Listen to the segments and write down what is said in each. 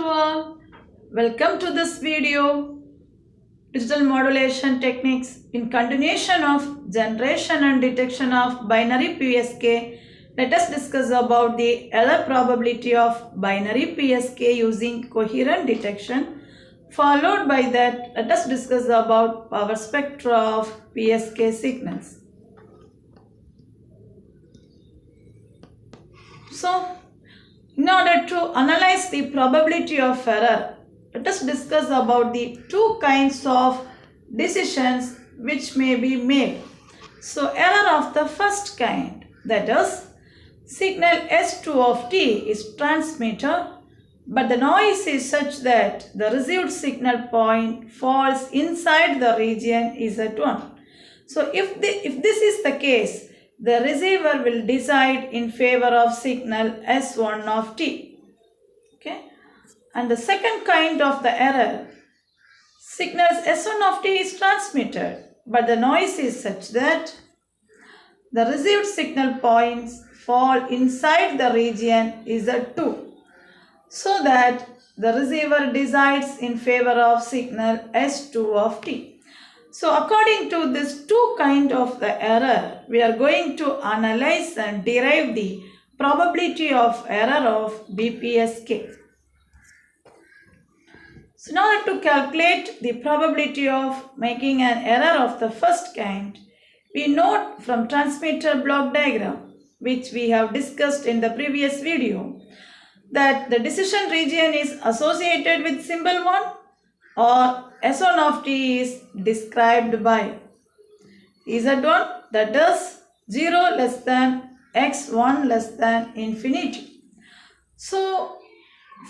all, welcome to this video, digital modulation techniques in continuation of generation and detection of binary PSK. Let us discuss about the error probability of binary PSK using coherent detection. Followed by that, let us discuss about power spectra of PSK signals. So, in order to analyze the probability of error, let us discuss about the two kinds of decisions which may be made. So, error of the first kind, that is, signal S2 of t is transmitted, but the noise is such that the received signal point falls inside the region Z1. So, if this is the case, the receiver will decide in favor of signal S1 of t. Okay. And the second kind of the error, signals S1 of t is transmitted, but the noise is such that the received signal points fall inside the region Z2, so that the receiver decides in favor of signal S2 of t. So according to this two kind of the error, we are going to analyze and derive the probability of error of BPSK. So in order to calculate the probability of making an error of the first kind, we note from transmitter block diagram, which we have discussed in the previous video, that the decision region is associated with symbol 1 or S1 of t is described by Z1, that is 0 less than x1 less than infinity. So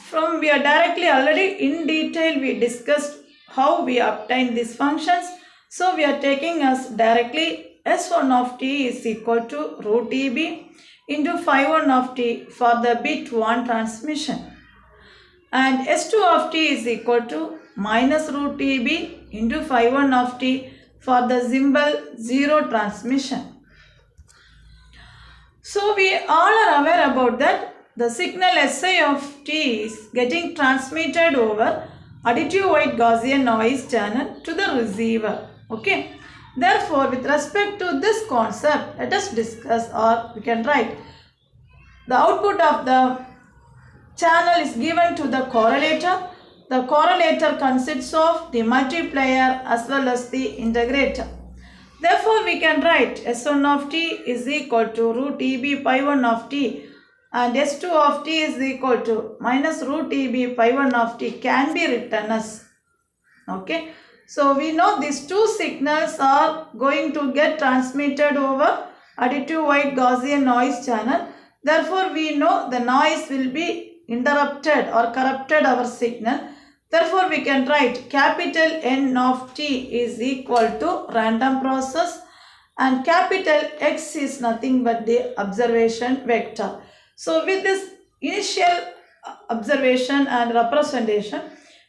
from we are directly already in detail we discussed how we obtain these functions. So we are taking as directly S1 of t is equal to root EB into phi1 of t for the bit 1 transmission, and S2 of t is equal to minus root EB into phi1 of t for the symbol 0 transmission. So we all are aware about that the signal Si of t is getting transmitted over additive white Gaussian noise channel to the receiver. Okay. Therefore, with respect to this concept, let us discuss, or we can write, the output of the channel is given to the correlator. The correlator consists of the multiplier as well as the integrator. Therefore, we can write S1 of t is equal to root EB pi 1 of t, and S2 of t is equal to minus root EB pi 1 of t can be written as. Okay. So, we know these two signals are going to get transmitted over additive white Gaussian noise channel. Therefore, we know the noise will be interrupted or corrupted our signal. Therefore, we can write capital N of t is equal to random process, and capital X is nothing but the observation vector. So, with this initial observation and representation,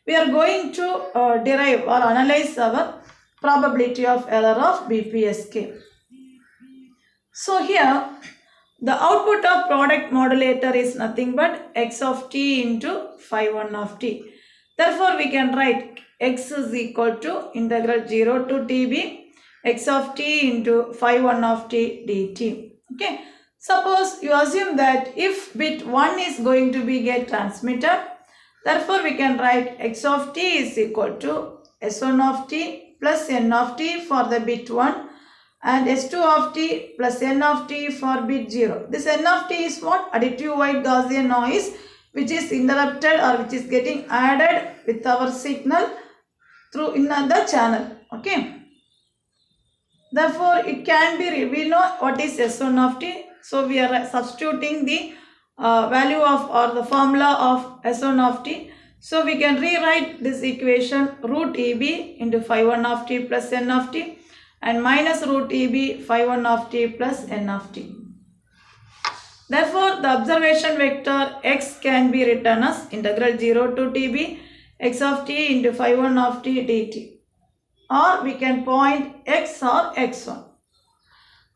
we are going to derive or analyze our probability of error of BPSK. So, here the output of product modulator is nothing but x of t into phi 1 of t. Therefore, we can write x is equal to integral 0 to tb x of t into phi 1 of t dt. Okay. Suppose you assume that if bit 1 is going to be get transmitted, therefore we can write x of t is equal to S1 of t plus n of t for the bit 1 and S2 of t plus n of t for bit 0. This n of t is what? Additive white Gaussian noise which is interrupted or which is getting added with our signal through in the channel. Okay. Therefore, it can be, we know what is S1 of t. So, we are substituting the value of or the formula of S1 of t. So, we can rewrite this equation root EB into phi 1 of t plus n of t and minus root EB phi 1 of t plus n of t. Therefore, the observation vector x can be written as integral 0 to tb x of t into phi 1 of t dt, or we can point x or x1.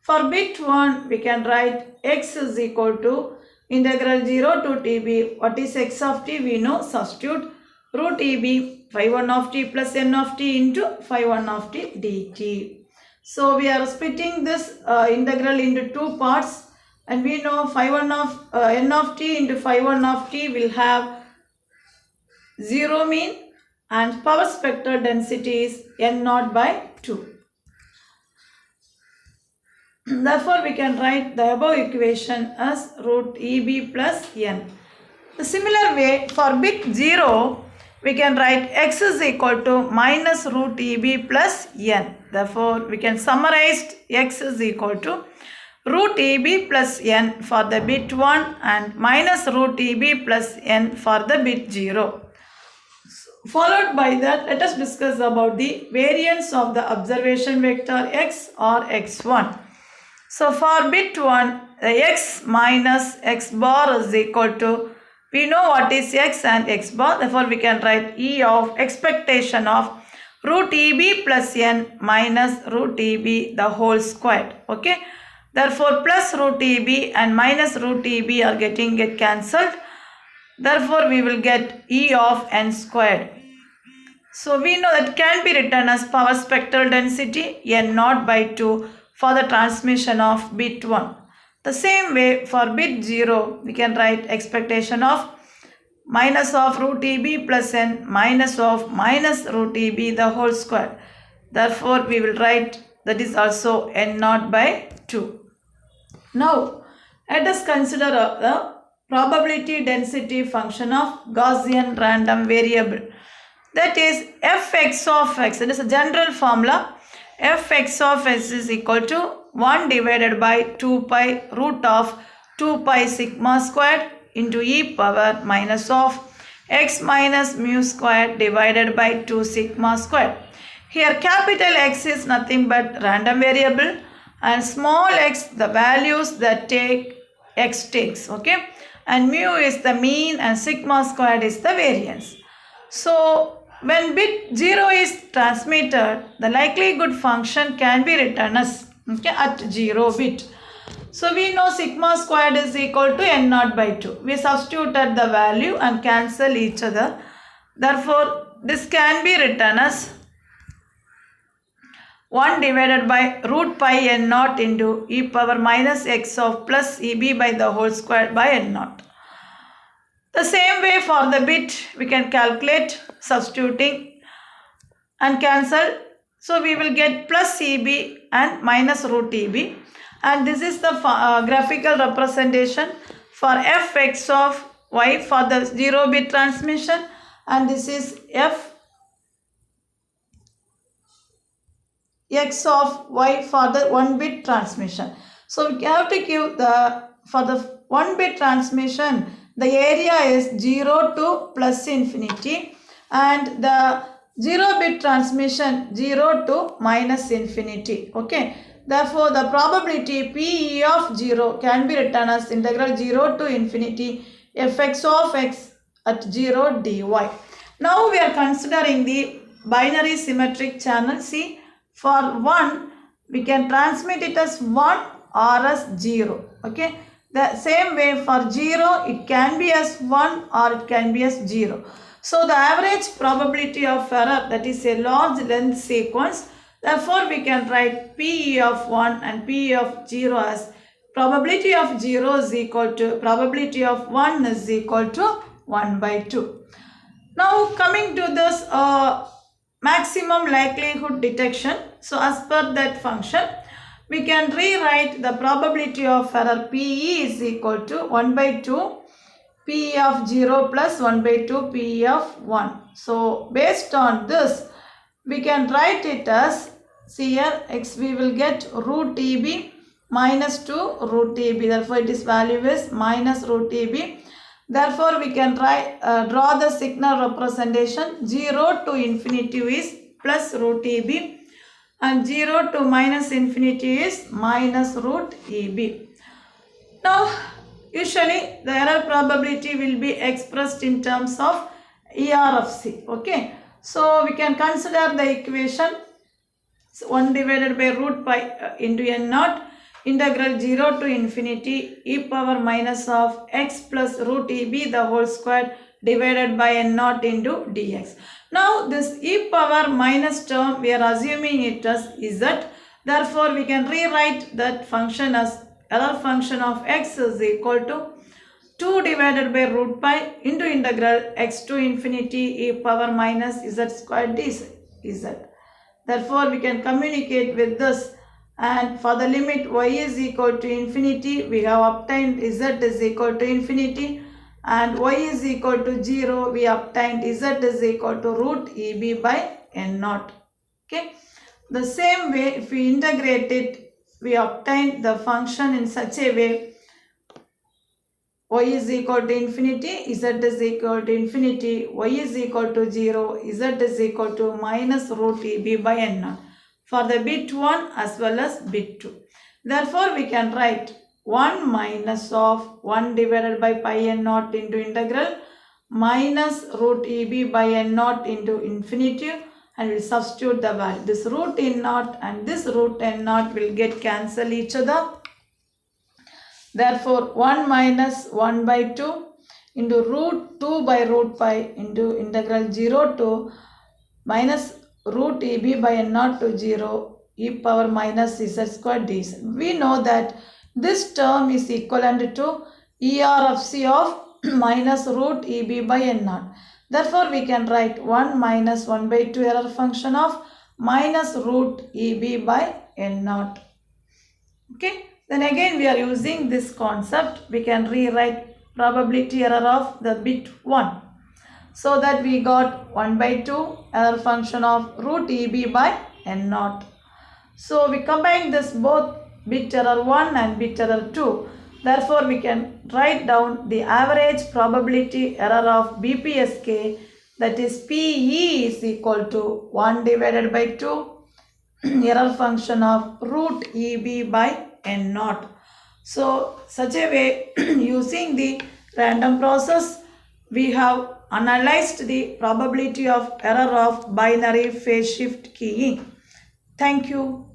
For bit 1, we can write x is equal to Integral 0 to tb. What is x of t? We know. Substitute root eb phi 1 of t plus n of t into phi 1 of t dt. So we are splitting this integral into two parts, and we know phi 1 of n of t into phi 1 of t will have 0 mean, and power spectral density is n naught by 2. Therefore, we can write the above equation as root EB plus n. The similar way, for bit 0, we can write x is equal to minus root EB plus n. Therefore, we can summarize x is equal to root EB plus n for the bit 1 and minus root EB plus n for the bit 0. Followed by that, let us discuss about the variance of the observation vector x or x1. So for bit 1, the x minus x bar is equal to, we know what is x and x bar, therefore we can write E of expectation of root EB plus n minus root EB the whole squared. Okay, therefore plus root EB and minus root EB are get cancelled. Therefore we will get E of n squared. So we know that can be written as power spectral density n naught by 2 for the transmission of bit 1. The same way for bit 0, we can write expectation of minus of root EB plus n minus of minus root EB the whole square. Therefore, we will write that is also n naught by 2. Now, let us consider the probability density function of Gaussian random variable. That is fx of x. It is a general formula. Fx of x is equal to 1 divided by 2 pi root of 2 pi sigma squared into e power minus of x minus mu squared divided by 2 sigma squared. Here capital X is nothing but random variable, and small x the values that x takes. Okay, and mu is the mean and sigma squared is the variance. So when bit 0 is transmitted, the likelihood function can be written as at 0 bit. So we know sigma squared is equal to n naught by 2. We substituted the value and cancel each other. Therefore, this can be written as 1 divided by root pi n naught into e power minus x of plus eb by the whole square by n naught. The same way for the bit, we can calculate substituting and cancel. So we will get plus EB and minus root EB. And this is the graphical representation for fx of y for the 0 bit transmission. And this is fx of y for the 1 bit transmission. So we have to give for the 1 bit transmission, the area is 0 to plus infinity, and the 0 bit transmission 0 to minus infinity. Okay, therefore the probability Pe of 0 can be written as integral 0 to infinity fx of x at 0 dy. Now we are considering the binary symmetric channel. See, for 1 we can transmit it as 1 or as 0. Okay, the same way for 0 it can be as 1 or it can be as 0. So the average probability of error, that is a large length sequence, therefore we can write Pe of 1 and Pe of 0 as probability of 0 is equal to probability of 1 is equal to 1 by 2. Now coming to this maximum likelihood detection. So as per that function, we can rewrite the probability of error Pe is equal to 1 by 2 Pe of 0 plus 1 by 2 Pe of 1. So based on this, we can write it as, see here, x we will get root EB minus 2 root EB. Therefore its value is minus root EB. Therefore we can draw the signal representation. 0 to infinity is plus root EB and 0 to minus infinity is minus root EB. Now usually the error probability will be expressed in terms of ER of C. Okay, so we can consider the equation 1 divided by root pi into n naught. integral 0 to infinity e power minus of x plus root eb the whole square divided by n naught into dx. Now this e power minus term we are assuming it as z. Therefore we can rewrite that function as error function of x is equal to 2 divided by root pi into integral x to infinity e power minus z square dz. Therefore we can communicate with this, and for the limit y is equal to infinity we have obtained z is equal to infinity, and y is equal to 0 we obtained z is equal to root eb by n naught. Okay. The same way if we integrate it we obtain the function in such a way y is equal to infinity, z is equal to infinity, y is equal to 0, z is equal to minus root eb by n naught for the bit 1 as well as bit 2. Therefore, we can write 1 minus of 1 divided by pi n naught into integral minus root eb by n naught into infinity, and we'll substitute the value. This root n naught and this root n naught will get cancel each other. Therefore, 1 minus 1 by 2 into root 2 by root pi into integral 0 to minus root eb by n naught to 0 e power minus z square dz. We know that this term is equivalent to er of c of minus root eb by n naught. Therefore, we can write 1 minus 1 by 2 error function of minus root eb by n naught. Okay. Then again we are using this concept. We can rewrite probability error of the bit 1. So that we got 1 by 2 error function of root eb by n naught. So we combine this both bit error 1 and bit error 2. Therefore we can write down the average probability error of BPSK, that is PE is equal to 1 divided by 2 error function of root eb by n naught. So such a way using the random process we have analyzed the probability of error of binary phase shift keying. Thank you.